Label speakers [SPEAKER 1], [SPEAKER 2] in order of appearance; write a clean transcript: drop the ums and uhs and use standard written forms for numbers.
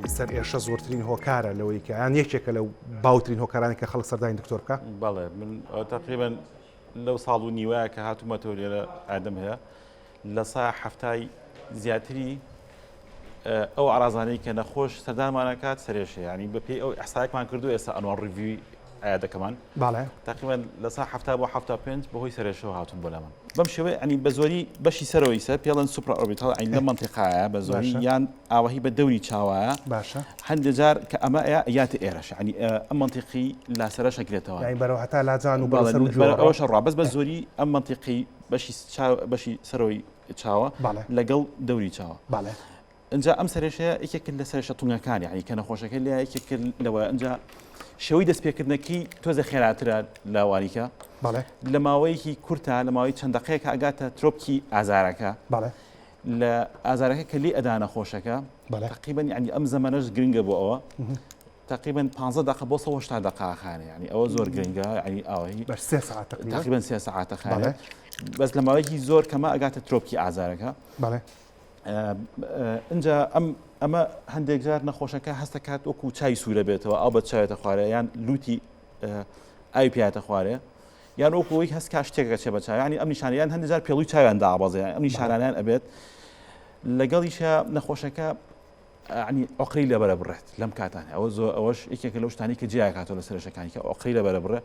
[SPEAKER 1] سەر ئێشە زۆرترین هۆکارە لەوەی کە یان یەکێکە لەو باوترین هۆکارانی کە خەڵک سەردانی دکتۆر بکە.
[SPEAKER 2] بەڵێ من تقریبا لەو ساڵ و نیوەیە کە هاتوومەتەوە لێرە ئادەم هەیە لە سا هەفتای زیاتری ئەو ئارازانەی کە نەخۆش سەردانمانەکات سەرێشە ینی بەپێی ئەو ئەحسایەکمان کردو ئێستا ئەنوان ڕیڤی ئاەتەکەمان تقریبا لە سا هەفتا بۆ هەفتا پێنج بەهۆی سەرێشەوە هاتون بۆ لەمان بەم شێوەیە ئەنی بە زۆری بەشی سەرەوەی سەر پێڵەن سوپرا ئۆربیتال ئەین لە منتیقایە بە زۆری یان ئاوەهی بە دەوری چاوایە
[SPEAKER 1] باشە
[SPEAKER 2] هەندێک جار کە ئەمە یاتە ئێرەش ینی ئەم منتیقی لاسەرە شەکرێتەوە
[SPEAKER 1] بەرەوە هەتا لاجان و بەسەر
[SPEAKER 2] ئەوەش ڕابەس بە زۆری ئەم منتیقی بەشی سەرەوەی چاوە لەگەڵ دەوری چاوە اینجا ئەم سەرێشەیە یەکێک لە سەرێشە توونەکان یعنی کە نەخۆشەکە لە یەکێک لەوە اینجا شەوەی دەستپێکردنەکەی تۆزە خێراترە لاواریکە لە ماوەیەکی کورتە لە ماوەی چەند دقەیەکە ئەگاتە ترۆپکی ئازارەکە لە ئازارەکە کە لێ ئەدا نەخۆشەکە تقریبا ینی ئەم زەمانەش گرنگە بۆ ئەوە تقریبا 15 دقه بۆ 80 دقەخانە ینی ئەوە زۆر گرنگە ینی ئەوەی تقریبا 3 ساعتەخانە بەس لە ماوەیەکی زۆر کەمە ئەگاتە ترۆپکی ئازارەکە اینجا ئەمە هەندێک جار نەخۆشەکە هەستەکات وەکو چای سوورە بێتەوە ئەو بە چاوێتە خوارێ یان لوتی ئاوی پیاتە خوارێ یان وەکوەوەی هەست کا شتێکەکە چێ بە چاو ینی ئەم نیشانەیان هەندێک جار پێڵووی چاویان دابەزێ ئەم نیشانانیان ئەبێت لەگەڵیشە نەخۆشەکە عنی ئۆقری لەبەرە بڕێت لەم کاتانە ئەوە زۆر ئەوەش یەکێکە لەو شتانی کە جیاکاتەوە لە سەرشەکانی کە ئۆقری لەبەرە بڕێ